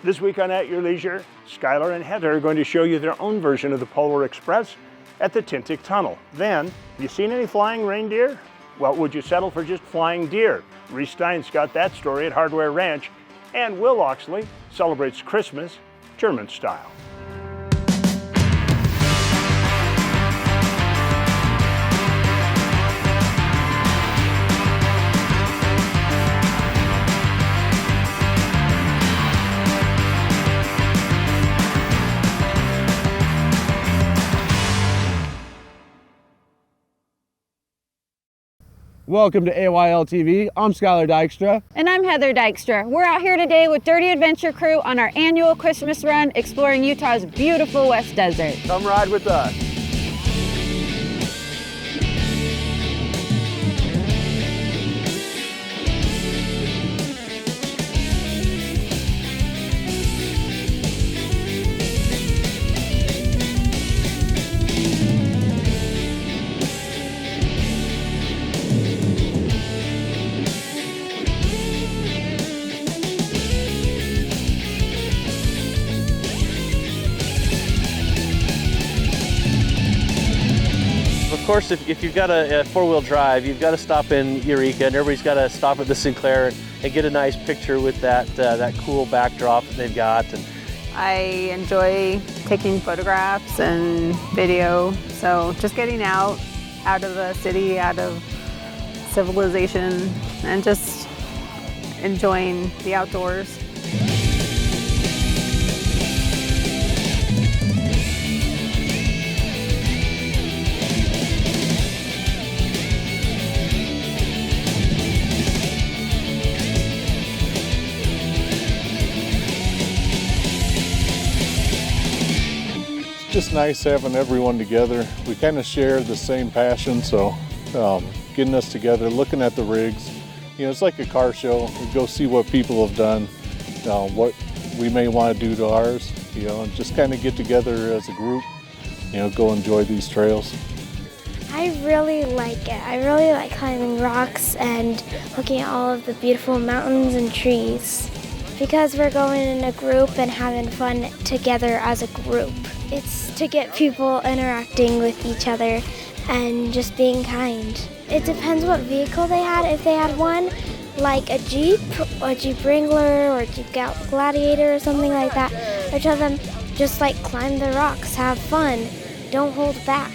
This week on At Your Leisure, Syller and Heather are going to show you their own version of the Polar Express at the Tintic Tunnel. Then, have you seen any flying reindeer? Well, would you settle for just flying deer? Reece Stein's got that story at Hardware Ranch, and Will Oxley celebrates Christmas German style. Welcome to AYL TV. I'm Syller Dykstra. And I'm Heather Dykstra. We're out here today with Dirty Adventure Crew on our annual Christmas run exploring Utah's beautiful West Desert. Come ride with us. Of course, if you've got a four-wheel drive, you've got to stop in Eureka, and everybody's got to stop at the Sinclair and get a nice picture with that cool backdrop that they've got. And I enjoy taking photographs and video, so just getting out of the city, out of civilization, and just enjoying the outdoors. Just nice having everyone together. We kind of share the same passion, so getting us together, looking at the rigs, it's like a car show. We go see what people have done, what we may want to do to ours, and just kind of get together as a group, go enjoy these trails. I really like it. I really like climbing rocks and looking at all of the beautiful mountains and trees. Because we're going in a group and having fun together as a group. It's to get people interacting with each other and just being kind. It depends what vehicle they had. If they had one, like a Jeep Wrangler or a Jeep Gladiator or something like that, I tell them just climb the rocks, have fun, don't hold back.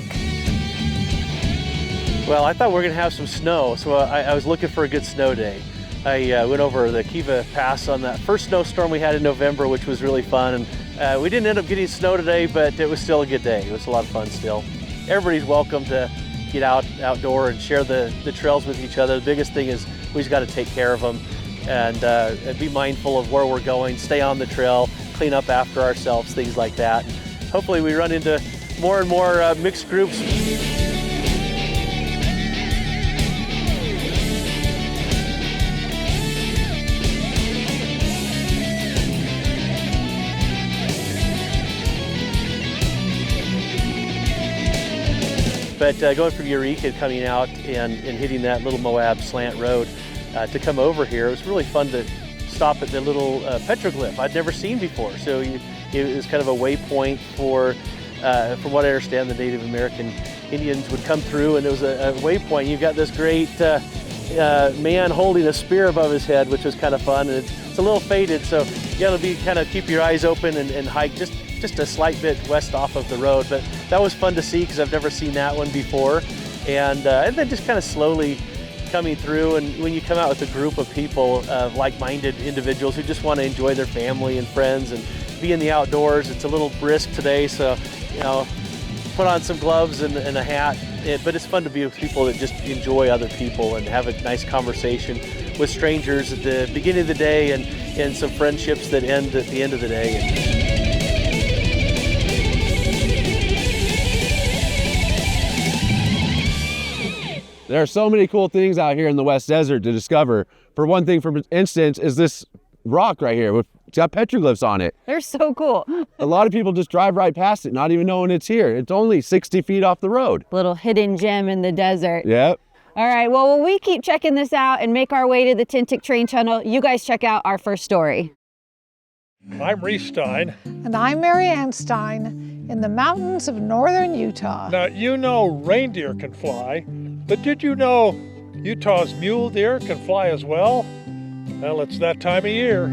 well, I thought we were going to have some snow, so I was looking for a good snow day. I went over the Kiva Pass on that first snowstorm we had in November, which was really fun. And we didn't end up getting snow today, but it was still a good day. It was a lot of fun still. Everybody's welcome to get outdoor and share the trails with each other. The biggest thing is we just got to take care of them and be mindful of where we're going, stay on the trail, clean up after ourselves, things like that. Hopefully we run into more and more mixed groups. But going from Eureka, coming out and hitting that Little Moab slant road to come over here, it was really fun to stop at the little petroglyph I'd never seen before. So it was kind of a waypoint for, from what I understand, the Native American Indians would come through, and it was a waypoint. You've got this great man holding a spear above his head, which was kind of fun. And it's a little faded, so you got to kind of keep your eyes open and hike just a slight bit west off of the road. But that was fun to see because I've never seen that one before. And then just kind of slowly coming through, and when you come out with a group of people, like-minded individuals who just want to enjoy their family and friends and be in the outdoors. It's a little brisk today, so put on some gloves and a hat. But it's fun to be with people that just enjoy other people and have a nice conversation with strangers at the beginning of the day, and some friendships that end at the end of the day. There are so many cool things out here in the West Desert to discover. For one thing, for instance, is this rock right here. It's got petroglyphs on it. They're so cool. A lot of people just drive right past it, not even knowing it's here. It's only 60 feet off the road. Little hidden gem in the desert. Yep. All right, well, while we keep checking this out and make our way to the Tintic Train Tunnel, you guys check out our first story. I'm Reece Stein. And I'm Marianne Stein in the mountains of northern Utah. Now, you know reindeer can fly, but did you know Utah's mule deer can fly as well? Well, it's that time of year.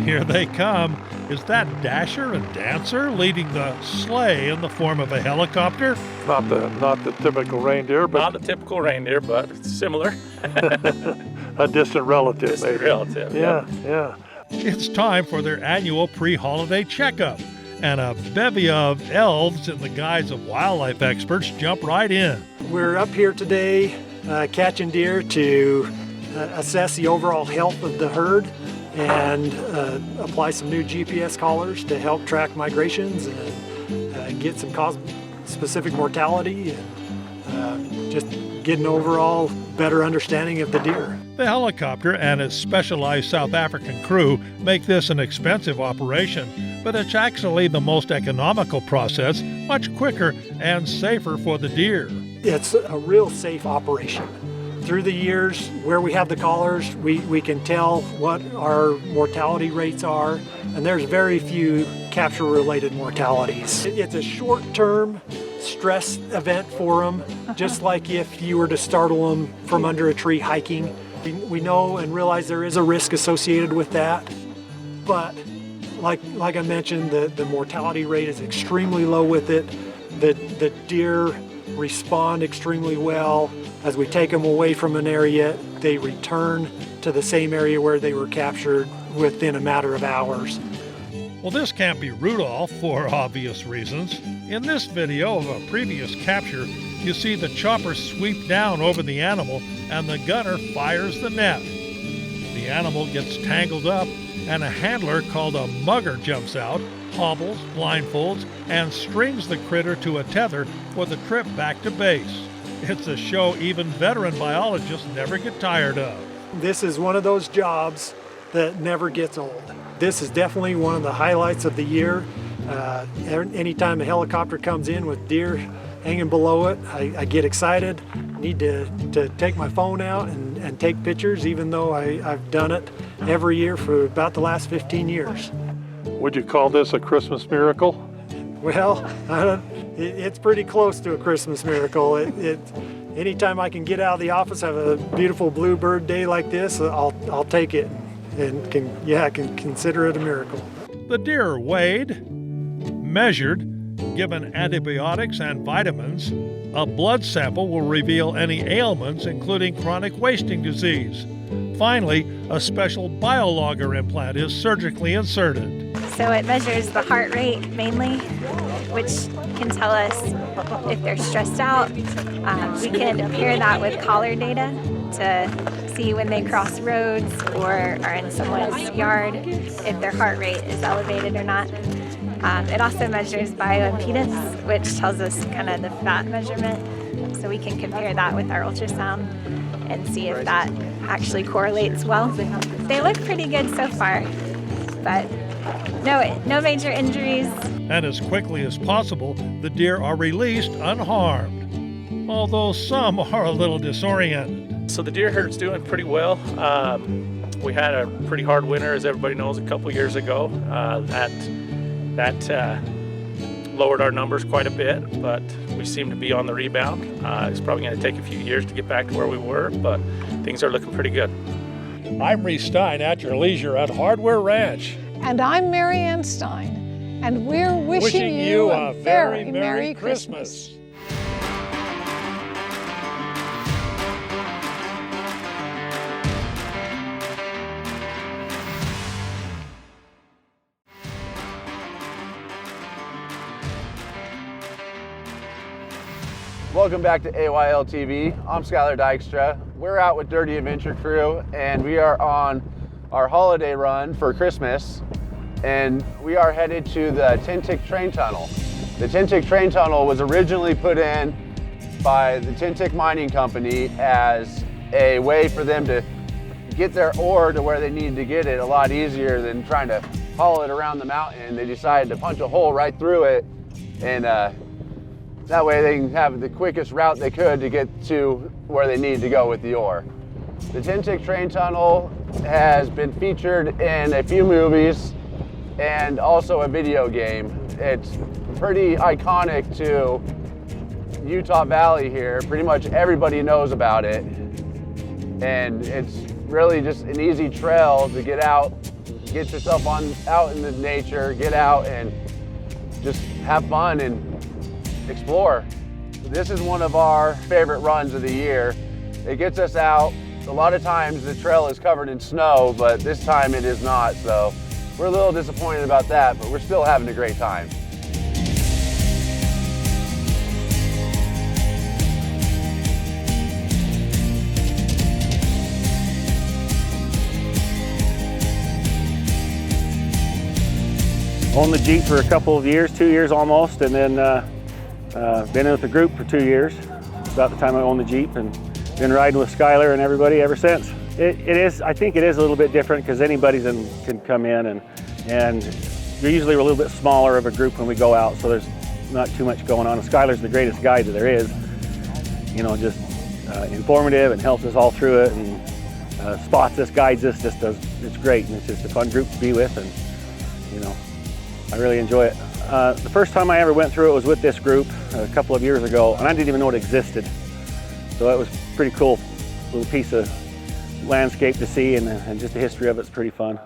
Here they come. Is that Dasher and Dancer leading the sleigh in the form of a helicopter? Not the typical reindeer, but not the typical reindeer, but it's similar. a distant relative. Distant maybe. relative. Yeah. It's time for their annual pre-holiday checkup, and a bevy of elves in the guise of wildlife experts jump right in. We're up here today catching deer to assess the overall health of the herd and apply some new GPS collars to help track migrations and get some cause-specific mortality and just get an overall better understanding of the deer. The helicopter and its specialized South African crew make this an expensive operation, but it's actually the most economical process, much quicker and safer for the deer. It's a real safe operation. Through the years, where we have the collars, we can tell what our mortality rates are, and there's very few capture-related mortalities. It's a short-term stress event for them, just like if you were to startle them from under a tree hiking. We know and realize there is a risk associated with that, but like I mentioned, the mortality rate is extremely low with it. The deer respond extremely well. As we take them away from an area, they return to the same area where they were captured within a matter of hours. Well, this can't be Rudolph for obvious reasons. In this video of a previous capture, you see the chopper sweep down over the animal and the gunner fires the net. The animal gets tangled up and a handler called a mugger jumps out, hobbles, blindfolds, and strings the critter to a tether for the trip back to base. It's a show even veteran biologists never get tired of. This is one of those jobs that never gets old. This is definitely one of the highlights of the year. Anytime a helicopter comes in with deer hanging below it, I get excited. I need to take my phone out and take pictures, even though I've done it every year for about the last 15 years. Would you call this a Christmas miracle? Well, it's pretty close to a Christmas miracle. Anytime I can get out of the office, have a beautiful bluebird day like this, I'll take it and can consider it a miracle. The deer are weighed, measured, given antibiotics and vitamins. A blood sample will reveal any ailments, including chronic wasting disease. Finally, a special biologger implant is surgically inserted. So it measures the heart rate mainly, which can tell us if they're stressed out. We can pair that with collar data to see when they cross roads or are in someone's yard, if their heart rate is elevated or not. It also measures bioimpedance, which tells us kind of the fat measurement. So we can compare that with our ultrasound and see if that actually correlates well. They look pretty good so far, but no major injuries. And as quickly as possible, the deer are released unharmed, although some are a little disoriented. So the deer herd's doing pretty well. We had a pretty hard winter, as everybody knows, a couple years ago. That lowered our numbers quite a bit, but we seem to be on the rebound. It's probably going to take a few years to get back to where we were, but things are looking pretty good. I'm Reece Stein at your leisure at Hardware Ranch. And I'm Marianne Stein, and we're wishing you a very Merry Christmas. Welcome back to AYL TV. I'm Syller Dykstra. We're out with Dirty Adventure Crew, and we are on our holiday run for Christmas, and we are headed to the Tintic Train Tunnel. The Tintic Train Tunnel was originally put in by the Tintic Mining Company as a way for them to get their ore to where they needed to get it a lot easier than trying to haul it around the mountain. They decided to punch a hole right through it, and that way they can have the quickest route they could to get to where they need to go with the ore. The Tintic Train Tunnel has been featured in a few movies and also a video game. It's pretty iconic to Utah Valley here. Pretty much everybody knows about it. And it's really just an easy trail to get out, get yourself out in the nature, get out and just have fun and explore. This is one of our favorite runs of the year. It gets us out. A lot of times the trail is covered in snow, but this time it is not, so we're a little disappointed about that, but we're still having a great time. Owned the Jeep for a couple of years, 2 years almost, and then been in with the group for 2 years. About the time I owned the Jeep, and been riding with Syller and everybody ever since. I think it is a little bit different because anybody can come in, and we're usually a little bit smaller of a group when we go out, so there's not too much going on. And Skyler's the greatest guide that there is. You know, just informative and helps us all through it, and spots us, guides us, it's great, and it's just a fun group to be with, and you know, I really enjoy it. The first time I ever went through it was with this group a couple of years ago, and I didn't even know it existed. So that was pretty cool, little piece of landscape to see, and just the history of it's pretty fun.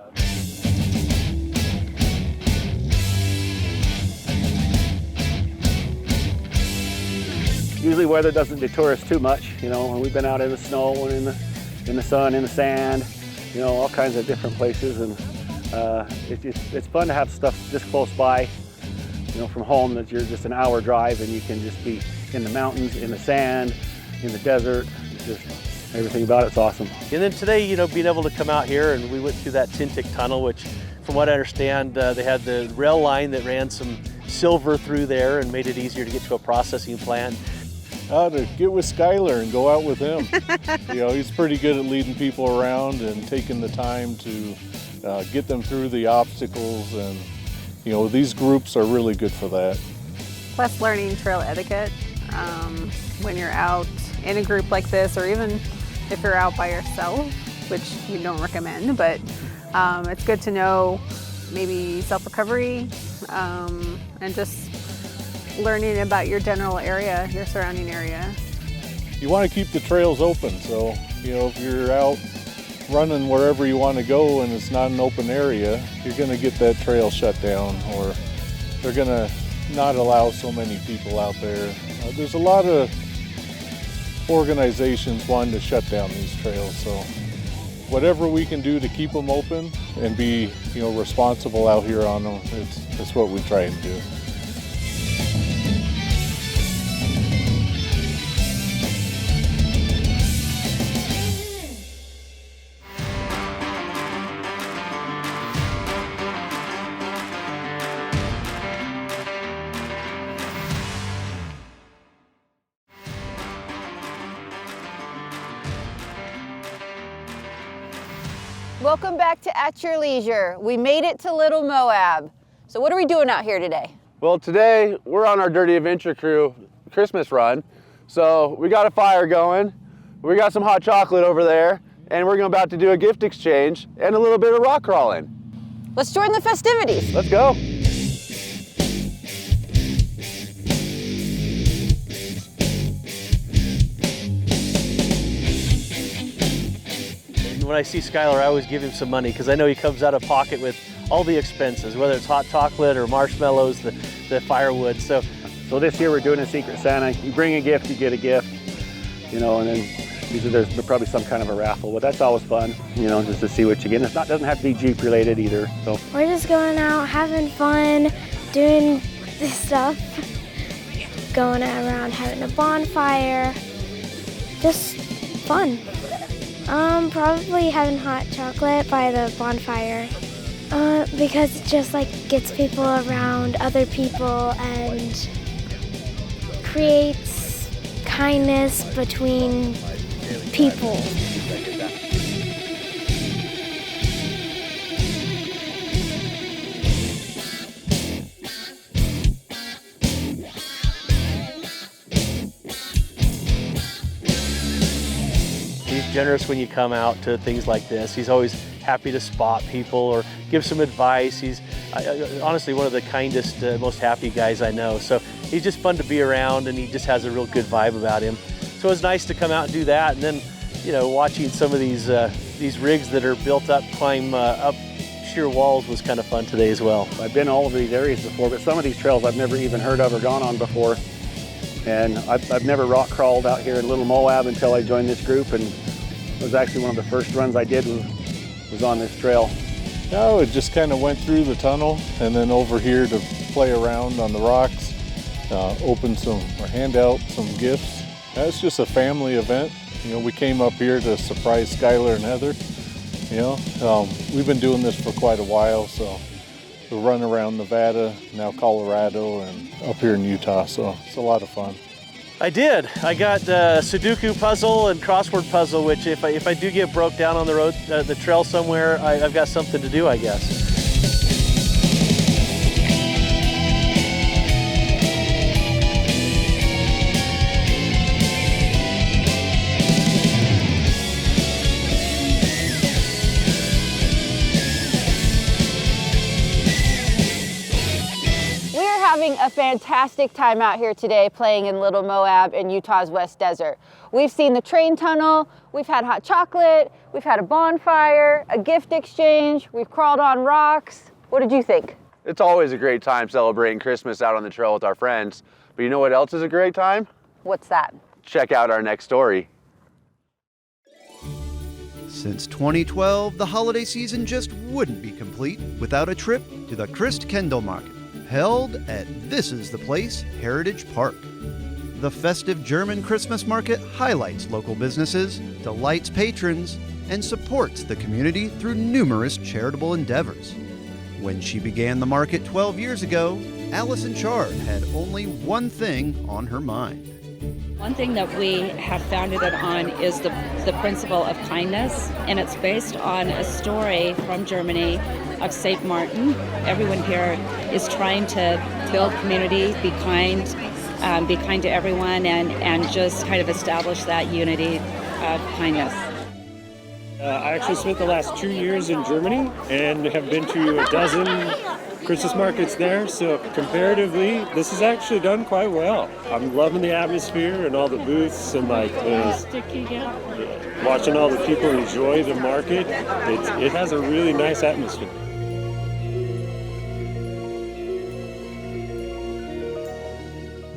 Usually weather doesn't deter us too much, you know, when we've been out in the snow and in the sun, in the sand, you know, all kinds of different places, and it's fun to have stuff this close by, you know, from home, that you're just an hour drive and you can just be in the mountains, in the sand, in the desert. Just everything about it's awesome. And then today, you know, being able to come out here, and we went through that Tintic Tunnel, which from what I understand, they had the rail line that ran some silver through there and made it easier to get to a processing plant. To get with Syller and go out with him. You know, he's pretty good at leading people around and taking the time to get them through the obstacles, and you know, these groups are really good for that. Plus learning trail etiquette when you're out in a group like this, or even if you're out by yourself, which we don't recommend, but it's good to know maybe self-recovery and just learning about your general area, your surrounding area. You want to keep the trails open, so you know, if you're out running wherever you want to go and it's not an open area, you're going to get that trail shut down, or they're going to not allow so many people out there. There's a lot of organizations wanting to shut down these trails, so whatever we can do to keep them open and be, you know, responsible out here on them, it's what we try and do. Welcome back to At Your Leisure. We made it to Little Moab. So what are we doing out here today? Well, today we're on our Dirty Adventure Crew Christmas run. So we got a fire going, we got some hot chocolate over there, and we're about to do a gift exchange and a little bit of rock crawling. Let's join the festivities. Let's go. When I see Syller, I always give him some money because I know he comes out of pocket with all the expenses, whether it's hot chocolate or marshmallows, the firewood. So this year we're doing a Secret Santa. You bring a gift, you get a gift, you know, and then usually there's probably some kind of a raffle, but that's always fun, you know, just to see what you get. It doesn't have to be Jeep related either. So we're just going out, having fun, doing this stuff, going around having a bonfire, just fun. Probably having hot chocolate by the bonfire because it just like gets people around other people and creates kindness between people. he's generous when you come out to things like this. He's always happy to spot people or give some advice. He's honestly one of the kindest, most happy guys I know. So he's just fun to be around, and he just has a real good vibe about him. So it was nice to come out and do that, and then, you know, watching some of these rigs that are built up climb up sheer walls was kind of fun today as well. I've been all over these areas before, but some of these trails I've never even heard of or gone on before. And I've never rock crawled out here in Little Moab until I joined this group, and it was actually one of the first runs I did was on this trail. No, it just kind of went through the tunnel and then over here to play around on the rocks, open some or hand out some gifts. It's just a family event. You know, we came up here to surprise Syller and Heather. You know, we've been doing this for quite a while, so we run around Nevada, now Colorado, and up here in Utah, so it's a lot of fun. I did. I got a Sudoku puzzle and crossword puzzle, which if I do get broke down on the road, the trail somewhere, I've got something to do, I guess. Having a fantastic time out here today playing in Little Moab in Utah's West Desert. We've seen the train tunnel, we've had hot chocolate, we've had a bonfire, a gift exchange, we've crawled on rocks. What did you think? It's always a great time celebrating Christmas out on the trail with our friends. But you know what else is a great time? What's that? Check out our next story. Since 2012, the holiday season just wouldn't be complete without a trip to the Christkindlmarkt, held at This Is the Place Heritage Park. The festive German Christmas market highlights local businesses, delights patrons, and supports the community through numerous charitable endeavors. When she began the market 12 years ago, Allison Chard had only one thing on her mind. One thing that we have founded it on is the principle of kindness, and it's based on a story from Germany of St. Martin. Everyone here is trying to build community, be kind to everyone, and just kind of establish that unity of kindness. I actually spent the last 2 years in Germany and have been to a dozen Christmas markets there, so comparatively, this is actually done quite well. I'm loving the atmosphere and all the booths and watching all the people enjoy the market. It has a really nice atmosphere.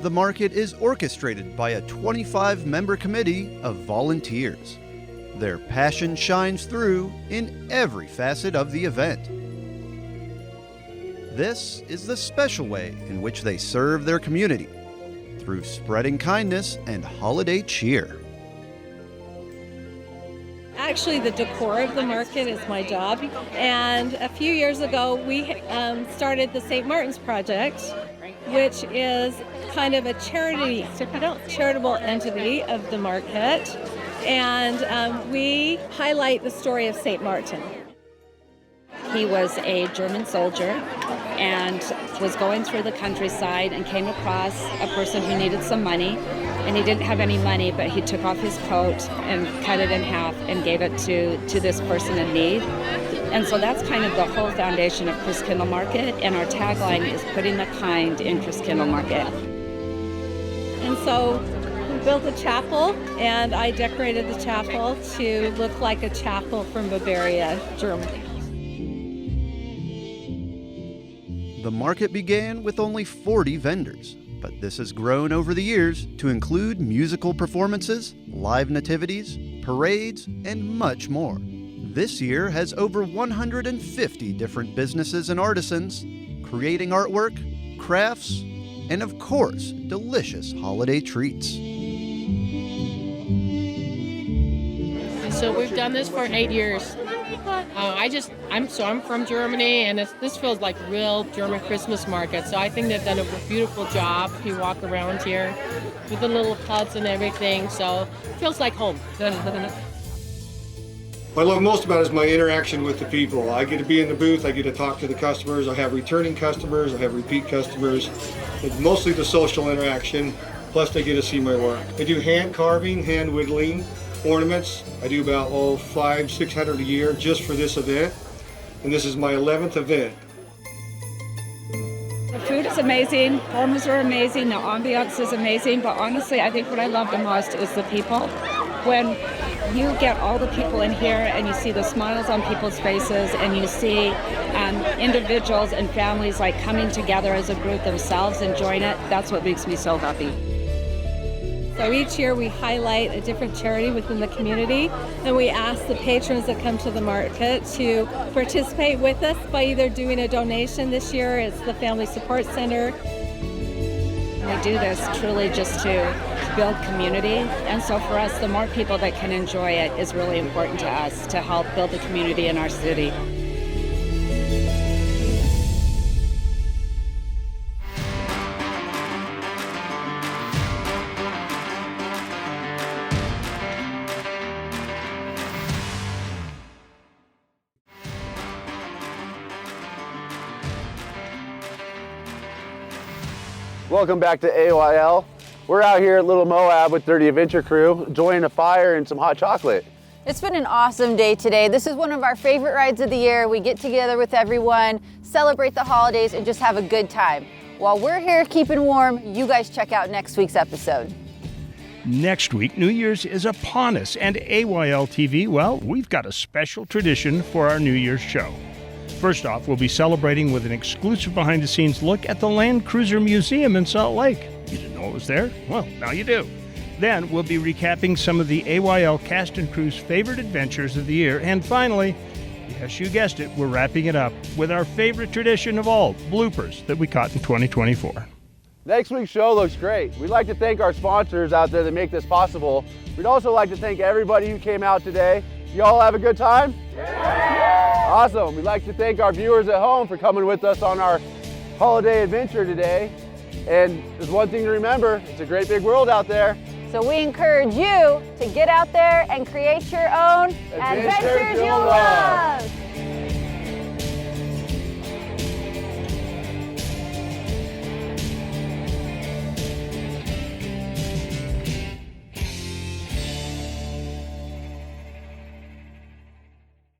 The market is orchestrated by a 25-member committee of volunteers. Their passion shines through in every facet of the event. This is the special way in which they serve their community, through spreading kindness and holiday cheer. Actually, the decor of the market is my job, and a few years ago we started the St. Martin's Project, which is kind of a charitable entity of the market, and we highlight the story of St. Martin. He was a German soldier and was going through the countryside and came across a person who needed some money, and he didn't have any money, but he took off his coat and cut it in half and gave it to this person in need. And so that's kind of the whole foundation of Christkindlmarkt, and our tagline is putting the kind in Christkindlmarkt. And so we built a chapel, and I decorated the chapel to look like a chapel from Bavaria, Germany. The market began with only 40 vendors, but this has grown over the years to include musical performances, live nativities, parades, and much more. This year has over 150 different businesses and artisans creating artwork, crafts, and of course, delicious holiday treats. So we've done this for 8 years. I'm from Germany, and this feels like real German Christmas market. So I think they've done a beautiful job. If you walk around here with the little huts and everything, so it feels like home. What I love most about it is my interaction with the people. I get to be in the booth, I get to talk to the customers, I have returning customers, I have repeat customers. It's mostly the social interaction, plus they get to see my work. I do hand carving, hand whittling, ornaments. I do about 500-600 a year just for this event, and this is my 11th event. The food is amazing, promos are amazing, the ambiance is amazing, but honestly, I think what I love the most is the people. When you get all the people in here and you see the smiles on people's faces and you see individuals and families like coming together as a group themselves, enjoying it, that's what makes me so happy. So each year we highlight a different charity within the community, and we ask the patrons that come to the market to participate with us by either doing a donation. This year it's the Family Support Center. We do this truly just to build community, and so for us, the more people that can enjoy it is really important to us to help build the community in our city. Welcome back to AYL. We're out here at Little Moab with Dirty Adventure Crew, enjoying a fire and some hot chocolate. It's been an awesome day today. This is one of our favorite rides of the year. We get together with everyone, celebrate the holidays, and just have a good time. While we're here keeping warm, you guys check out next week's episode. Next week, New Year's is upon us, and AYL TV, well, we've got a special tradition for our New Year's show. First off, we'll be celebrating with an exclusive behind-the-scenes look at the Land Cruiser Museum in Salt Lake. You didn't know it was there? Well, now you do. Then we'll be recapping some of the AYL cast and crew's favorite adventures of the year. And finally, yes, you guessed it, we're wrapping it up with our favorite tradition of all, bloopers that we caught in 2024. Next week's show looks great. We'd like to thank our sponsors out there that make this possible. We'd also like to thank everybody who came out today. You all have a good time? Awesome. We'd like to thank our viewers at home for coming with us on our holiday adventure today. And there's one thing to remember, it's a great big world out there. So we encourage you to get out there and create your own adventures you'll love.